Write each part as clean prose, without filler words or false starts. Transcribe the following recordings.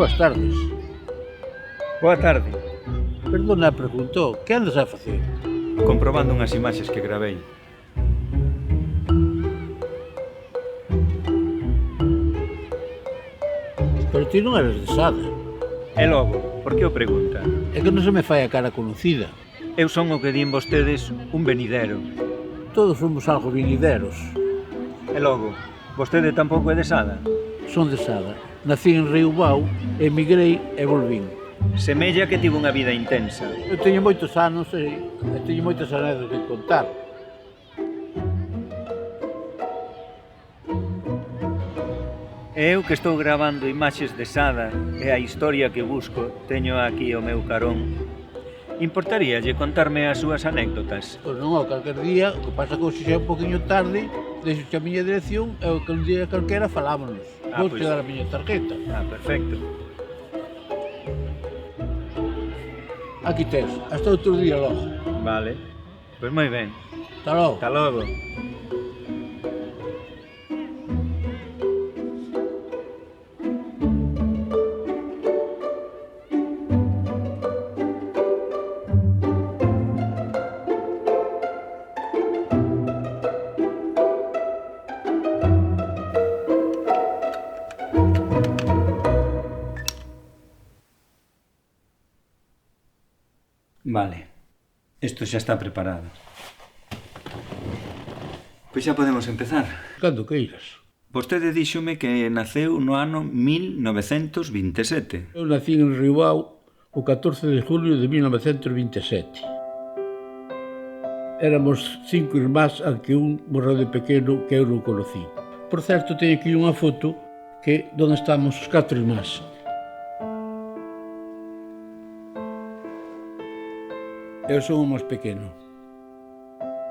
Boas tardes. Boa tarde. Perdona a pregunta, que andas a facer? Comprobando unhas imaxes que gravei. Pero ti non eres de Sada. E logo, por que o pregunta? É que non se me fai a cara conocida. Eu son o que din vostedes un venidero. Todos somos algo vinideros. E logo, vostede tampouco é de Sada? Son de Sada. Nací en Riobao, emigrei e volvín. Semella que tivo unha vida intensa. Eu teño moitos anos e teño moitas anécdotas de contar. E eu que estou gravando imaxes de Sada e a historia que busco, teño aquí o meu carón. Importaríalle contarme as súas anécdotas? Pois non, a calquer día, o que pasa que hoxe xa é un poquinho tarde, deixo a miña dirección e o que un día calquera falámonos. Vou pois. te dar a miña tarjeta. Perfecto. Aquí tes, hasta outro día logo. Vale. Pois moi ben. Hasta logo. Hasta logo. Vale, isto xa está preparado. Pois xa podemos empezar. Cando queiras. Vostede díxome que naceu no ano 1927. Eu nací en Riobao o 14 de julio de 1927. Éramos 5 irmás, aunque un morreu de pequeno que eu non conocí. Por certo, teño aquí unha foto que onde estamos os 4 irmás. Eu son o máis pequeno.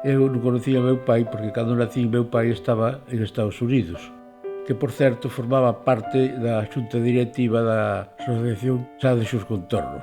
Eu non conocía meu pai porque cando nací meu pai estaba en Estados Unidos, que por certo formaba parte da xunta directiva da Asociación Sada e Xos Contornos.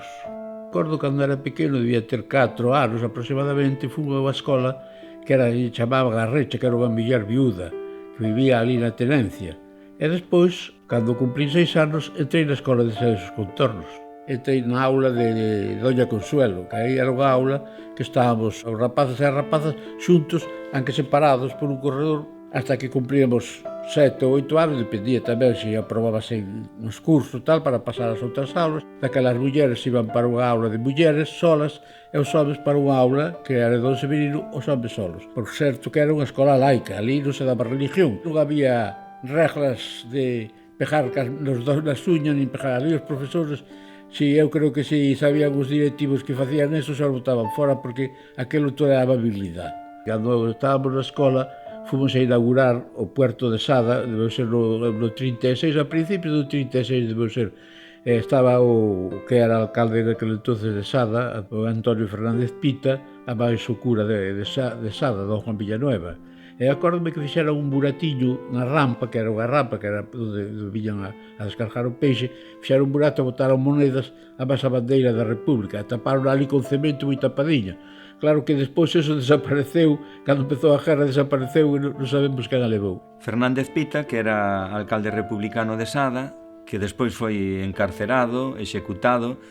Recordo cando era pequeno, debía ter 4 anos aproximadamente, fui a unha escola que era, chamaban a Recha, que era unha millar viúda, que vivía ali na tenencia. E despois, cando cumplí 6 anos, entrei na escola de Sada e Xos Contornos. Entrei na aula de Doña Consuelo, que aí era unha aula que estábamos os rapaces e as rapazas xuntos, aunque separados por un corredor, hasta que cumpríamos 7 ou 8 anos, dependía tamén se aprobabase nos cursos tal para pasar as outras aulas. Daquelas mulleres iban para unha aula de mulleres solas e os homens para unha aula que era de don Severino, os homens solos. Por certo que era unha escola laica, ali non se daba religión, non había reglas de pejar nas uñas, nin pejar ali os profesores. Si, eu creo que si sabían os directivos que facían eso, xa o botaban fora, porque aquilo toda era amabilidade. Cando estábamos na escola, fomos a inaugurar o puerto de Sada, debeu ser no 36, a principios do 36 debeu ser. Estaba o que era alcalde daquele entonces de Sada, o Antonio Fernández Pita, a máis o cura de Sada, don Juan Villanueva. E acórdome que fixeron un buratiño na rampa, que era onde viñan a descargar o peixe, fixeron un burato e botaron monedas a máis a bandeira da República, e taparon ali con cemento moi tapadinha. Claro que despois eso desapareceu, cando empezou a guerra desapareceu e non sabemos quen a levou. Fernández Pita, que era alcalde republicano de Sada, que despois foi encarcerado, executado,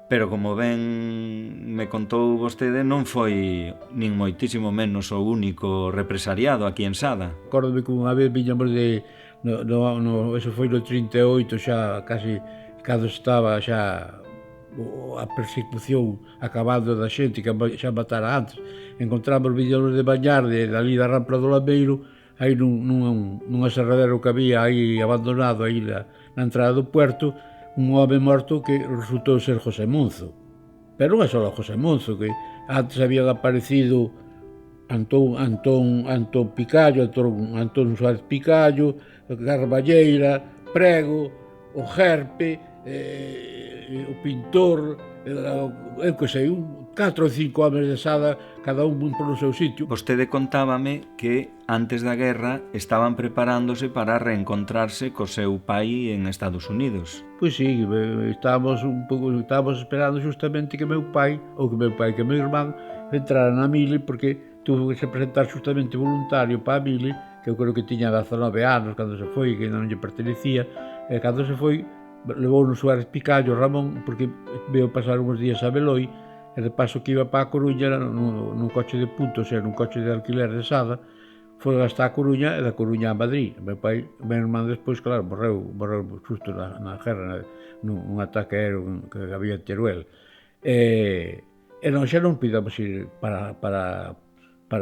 pero como ben me contou vostede, non foi nin moitísimo menos o único represariado aquí en Sada. Acórdome que unha vez viñamos eso foi no 38, xa casi cando estaba xa a persecución acabando da xente que xa matara antes. Encontramos viñamos de bañar dali da Rampla do Lameiro, aí nunha serradero que había aí abandonado aí na entrada do puerto, un home morto que resultou ser José Monzo. Pero non é só José Monzo, que antes habían aparecido Antón Picallo, Antón Suárez Picallo, Carballeira, Prego, o Gerpe, o pintor, eu que sei, 4 ou 5 homens de Sada, cada un polo seu sitio. Vostede contábame que antes da guerra estaban preparándose para reencontrarse co seu pai en Estados Unidos. Pois sí, estábamos esperando justamente que meu pai, que meu irmán, entrara na mili, porque tuvo que se presentar justamente voluntario para a mili, que eu creo que tiña 19 anos cando se foi, que non lle pertenecía, e cando se foi, levou-nos Suárez Picallo, Ramón, porque veo pasar uns días a Beloi, e de paso que iba para a Coruña nun coche de punto, ou sea, nun coche de alquiler de Sada, foi hasta a Coruña e da Coruña a Madrid. Meu pai, meu irmán despois, claro, morreu xusto na guerra, nun ataque aéreo que había en Teruel. E non, xa non pidamos ir para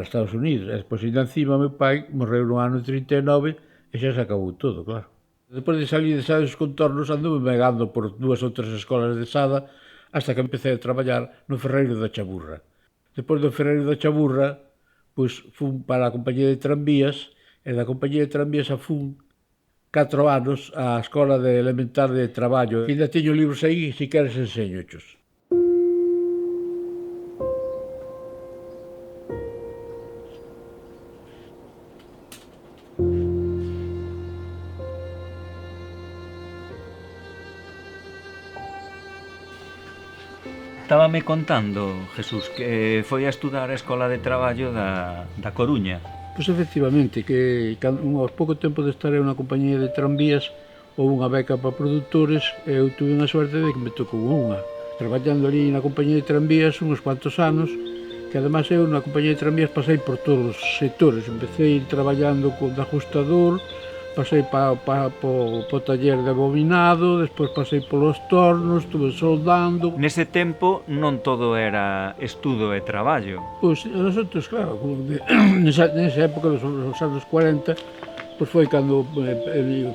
Estados Unidos. E despois, ainda encima, meu pai morreu no ano 39 e xa se acabou todo, claro. Depois de salir de Sada dos contornos, anduve megando por 2 ou 3 escolas de Sada hasta que empecé a traballar no Ferreiro da Chaburra. Despois do Ferreiro da Chaburra, pois fun para a compañía de tranvías, e da compañía de tranvías a fun 4 anos á escola de elemental de traballo. E ainda teño libros aí, se queres enseñochos. Estábame contando, Jesús, que foi a estudar a Escola de Traballo da Coruña. Pois efectivamente, que aos pouco tempo de estar eu na compañía de tranvías, houve unha beca para produtores e eu tuve unha suerte de que me tocou unha. Traballando ali na compañía de tranvías uns cuantos anos, que ademais eu na compañía de tranvías pasei por todos os sectores. Empecé traballando de ajustador, pasei po taller de abominado, despois pasei polos tornos, estuve soldando. Nese tempo non todo era estudo e traballo. Pois, nosotros, claro, nesa época, nos anos 40, pois foi cando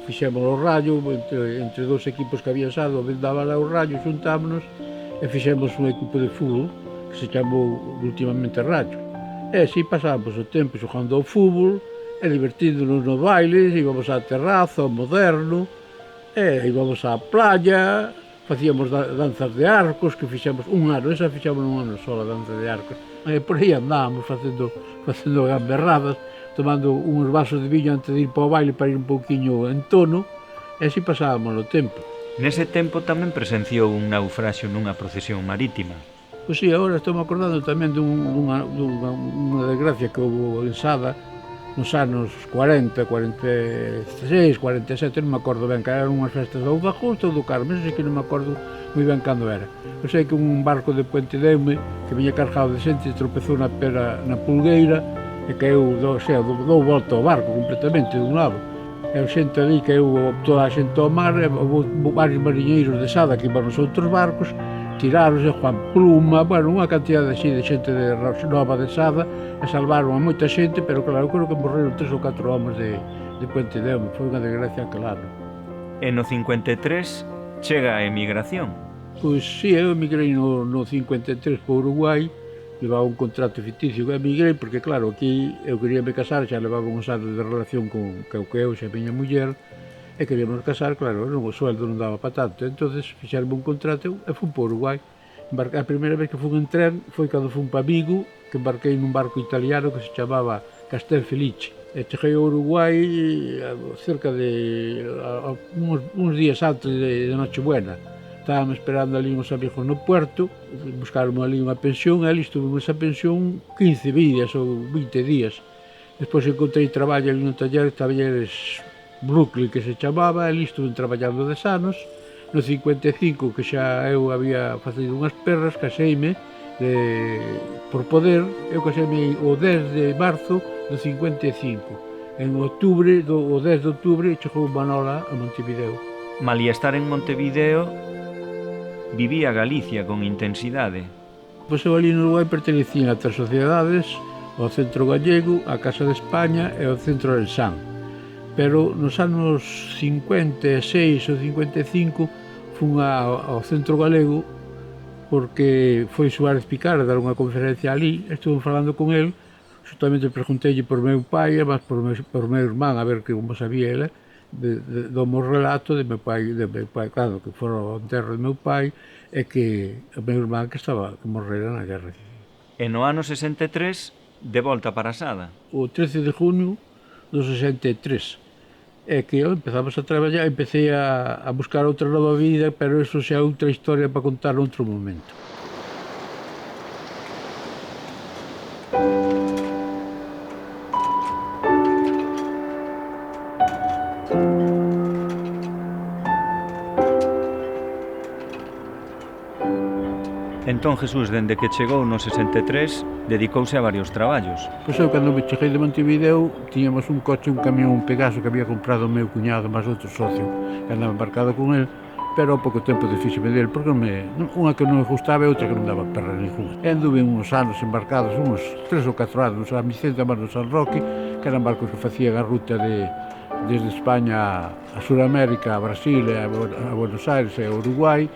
fixemos o Rayo, entre dous equipos que había Sado, daba o Rayo, xuntámonos e fixemos un equipo de fútbol que se chamou últimamente Rayo. E así pasábamos o tempo xogando ao fútbol, e divertíndonos nos bailes, íbamos á terraza, ao moderno, e íbamos á playa, facíamos danzas de arcos, que fixemos un ano, esa fixamos un ano só, a danza de arcos. E por aí andábamos facendo gamberradas, tomando uns vasos de viño antes de ir para o baile para ir un pouquiño en tono, e así pasábamos o tempo. Nese tempo tamén presenciou un naufraxio nunha procesión marítima. Pois sí, agora estou me acordando tamén dunha desgracia que houve en Sada, nos anos 40, 46, 47, non me acordo ben, que eran unhas festas do de agosto ou do Carme, sei que non me acordo moi ben cando era. Eu sei que un barco de Puente Deume, que viña cargado de xente, tropezou na pera na pulgueira e caeu, dou volta ao barco completamente dun lado. E o xente ali caeu toda a xente ao mar, e varios mariñeiros de Sada que iban nos outros barcos, tiraronse, Juan Pluma, bueno, unha cantidad así de xente nova de Sada, e salvaron a moita xente, pero claro, eu creo que morreron 3 ou 4 homes de Puente Deume, foi unha desgracia claro. E no 53 chega a emigración. Pois sí, eu emigrei no 53 para Uruguai, levaba un contrato ficticio que emigrei, porque claro, aquí eu quería me casar, xa levaba uns anos de relación con eu xa a miña muller, e queríamos casar, claro, o sueldo non daba para tanto, entonces fixerme un contrato e fun para Uruguai. A primeira vez que fun en tren foi cando fun para Vigo, que embarquei nun barco italiano que se chamaba Castel Felice. E cheguei ao Uruguai cerca de uns días antes de Nochebuena. Estábamos esperando ali uns amigos no puerto, buscaron ali unha pensión, e ali estuve nesa pensión 15 días ou 20 días. Despois encontrei traballo ali no talleres Brooklyn, que se chamaba, e ali estuve traballando 10 anos. No 55, que xa eu había facido unhas perras, caseime por poder, eu caseime o 10 de marzo do 55. En octubre, o 10 de octubre, chegou Manola a Montevideo. Malia estar en Montevideo, vivía Galicia con intensidade. Pois eu ali no Uruguai pertenecían a 3 sociedades, ao Centro Gallego, a Casa de España e ao Centro del San. Pero nos anos 56 ou 55 fun ao Centro Galego porque foi Suárez Picar a dar unha conferencia ali, estuve falando con el, justamente pregunteille por meu pai e máis por meu irmán, a ver como sabía ele, do meu relato de meu pai, claro, que fora o enterro de meu pai, e que o meu irmán que morrera na guerra. E no ano 63, de volta para Sada. O 13 de junio do 63. É que empezamos a traballar, empecé a buscar outra nova vida, pero eso xa é outra historia para contar noutro momento. Entón, Jesús, dende que chegou no 63, dedicouse a varios traballos. Pois eu, cando me cheguei de Montevideo, tiñamos un coche, un camión, un Pegaso que había comprado o meu cuñado, máis outro socio, que andaba embarcado con el, pero ao pouco tempo desfíxeme dele, porque unha que non me gustaba e outra que non daba perra ninguna. E anduve uns anos embarcados, uns 3 ou 4 anos, a Vicente Amar do San Roque, que eran barcos que facían a ruta desde España a Sudamérica, a Brasil, a Buenos Aires e a Uruguai,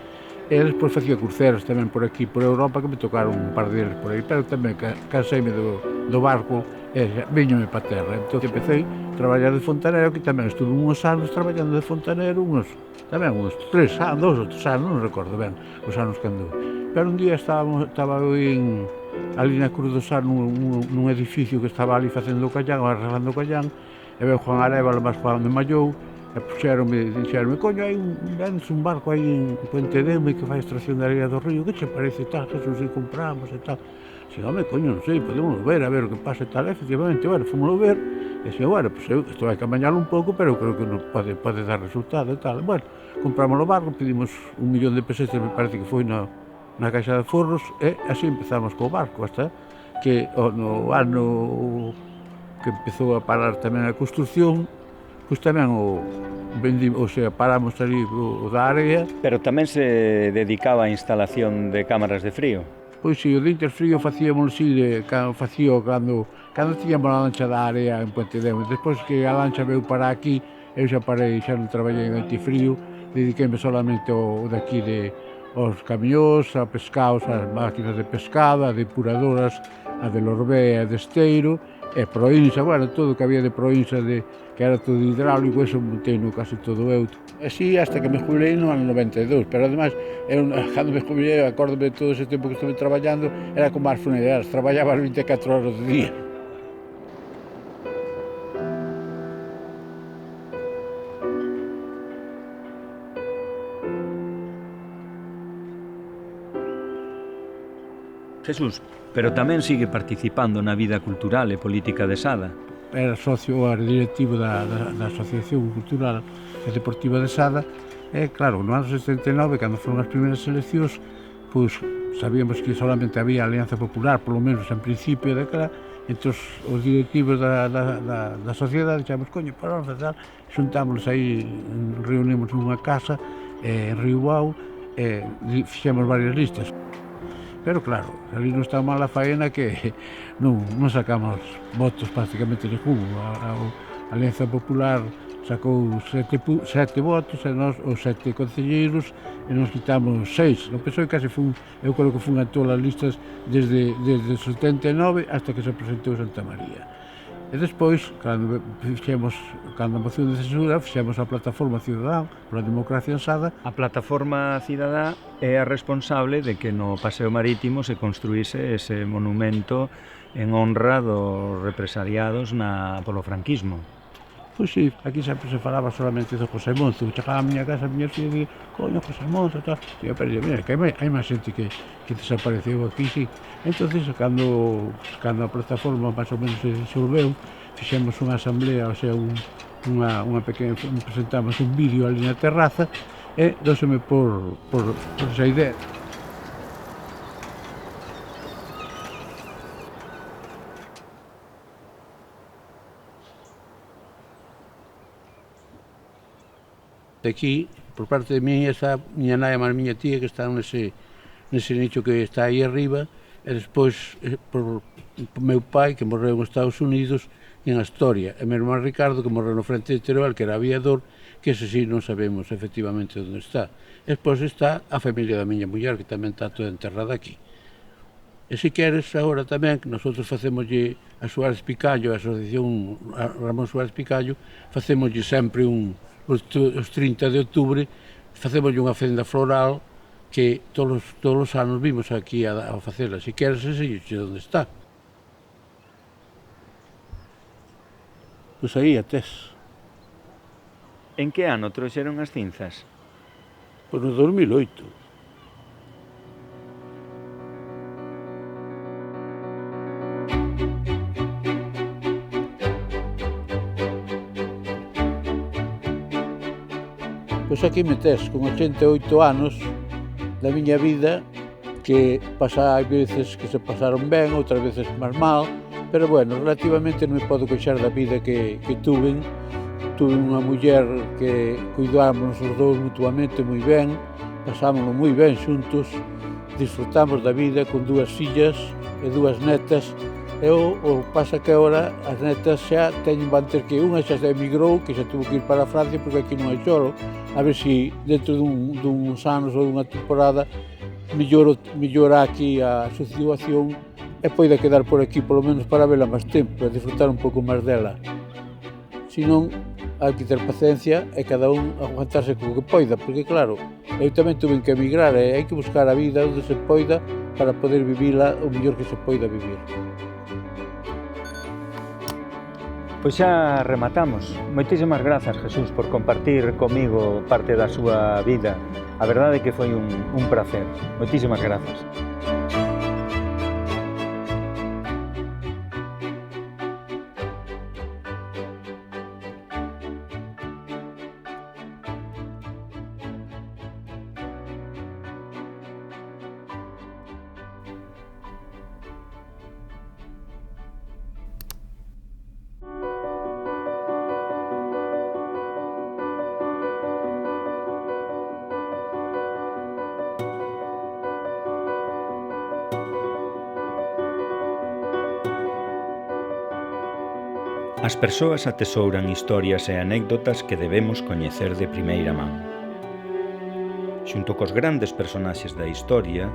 e despois facía cruceros tamén por aquí, por Europa, que me tocaron un par deles por aí, pero tamén canseime do barco e viñome para terra. Entón empecé a traballar de fontanero, que tamén estuve uns anos traballando de fontanero, uns 3 anos, 2 ou 3 anos, non recordo ben os anos que anduve. Pero un día estaba eu ali na Cruz do Sar nun edificio que estaba ali facendo o callán, arreglando o callán, e veo Juan Arévalo máis Juan de Mallou, e dixeronme, coño, hai un barco aí en Puente Deume que fai extracción de areia do río, que che parece tal, Jesús, se compramos e tal. Dixen, home, coño, non sei, podemos ver, a ver o que pasa e tal. Efectivamente, bueno, fomos ver, e dixen, bueno, pues isto hai que amañalo un pouco, pero creo que non pode dar resultado e tal. Bueno, compramos o barco, pedimos 1 millón de pesetas, me parece que foi na Caixa de Forros, e así empezamos co barco, hasta que no ano que empezou a parar tamén a construcción, pois tamén paramos ali o da área. Pero tamén se dedicaba á instalación de cámaras de frío. Pois si, o de interfrío facíamos cando tiñamos a lancha da área en Puente Deume. Despois que a lancha veio para aquí, eu xa parei, xa non traballei en antifrío, dediqueime solamente ao daqui aos camións, a pescados, as máquinas de pescado, a depuradoras, a de Lorbé, a de Esteiro, e Proinsa, bueno, todo o que había de Proinsa, que era todo hidráulico, eso montei no case todo eu. Así hasta que me jubilei no ano 92, pero ademais, cando me jubilei, acórdome de todo ese tempo que estuve traballando, era como as funerarias, traballaba 24 horas do día. Jesús, pero tamén sigue participando na vida cultural e política de Sada. Era socio directivo da Asociación Cultural e Deportiva de Sada, e claro, no ano 79, cando foron as primeiras eleccións, pois sabíamos que solamente había Alianza Popular, polo menos en principio daquela, entón os directivos da sociedade dixemos, coño, para nós tal, xuntámonos aí, reunimos nunha casa en Río Bau, e fixemos varias listas. Pero claro, ali non está mal a faena que non sacamos votos prácticamente de jugo. A Alianza Popular sacou 7 votos e nós, os 7 concelleiros, e nos quitamos 6. O PSOE case eu creo que fun a todas as listas desde o 79 hasta que se presentou Santa María. E despois, cando a moción de censura, fixemos a Plataforma Cidadá pola Democracia en Sada. A Plataforma Cidadá é a responsable de que no Paseo Marítimo se construíse ese monumento en honra dos represaliados polo franquismo. Pois sí, aquí sempre se falaba solamente do José Monzo. Chegaba a miña casa, a miña filha, e coño, José Monzo, tal. E eu pensei, mira, que hai máis xente que desapareceu aquí, sí. Entón, cando a plataforma máis ou menos se disolveu, fixemos unha asamblea, o sea, unha pequena, presentamos un vídeo ali na terraza, e doseme por esa idea. Aquí, por parte de mí, está miña nai e máis miña tía, que están nese nicho que está aí arriba, e despois por meu pai, que morreu nos Estados Unidos, en Astoria, e meu irmán Ricardo, que morreu no frente de Teruel, que era aviador, que ese sí non sabemos efectivamente onde está. E despois está a familia da miña muller, que tamén está toda enterrada aquí. E se queres, agora tamén, que nosotros facémoslle a Suárez Picallo, a asociación Ramón Suárez Picallo, facémoslle sempre os 30 de outubro, facémoslle unha ofrenda floral que todos os anos vimos aquí a facela. Se queres, ese onde está. Pois aí a tes. En que ano trouxeron as cinzas? Pois no 2008. Pois aquí me tes, con 88 anos da miña vida, que hai veces que se pasaron ben, outras veces máis mal, pero bueno, relativamente non me podo queixar da vida que tuve. Tuve unha muller que cuidámonos os dous mutuamente moi ben, pasámonos moi ben xuntos, disfrutamos da vida con 2 fillas e 2 netas, e o pasa que agora as netas xa van ter que, unha xa se emigrou, que xa tuvo que ir para a Francia porque aquí non hai xoro, a ver se dentro duns anos ou dunha temporada mellora aquí a súa situación e poida quedar por aquí polo menos para vela máis tempo e disfrutar un pouco máis dela. Senón, hai que ter paciencia e cada un aguantarse co que poida, porque claro, eu tamén tuve que emigrar e hai que buscar a vida onde se poida para poder vivila o mellor que se poida vivir. Pois xa rematamos. Moitísimas grazas, Jesús, por compartir comigo parte da súa vida. A verdade é que foi un placer. Moitísimas grazas. As persoas atesouran historias e anécdotas que debemos coñecer de primeira man. Xunto cos grandes personaxes da historia,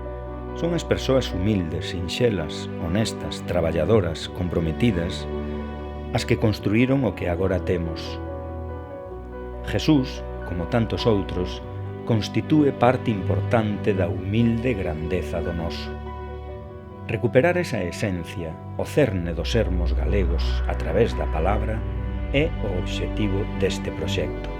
son as persoas humildes, sinxelas, honestas, traballadoras, comprometidas, as que construíron o que agora temos. Jesús, como tantos outros, constitúe parte importante da humilde grandeza do noso. Recuperar esa esencia, o cerne dos sermos galegos a través da palabra, é o obxectivo deste proxecto.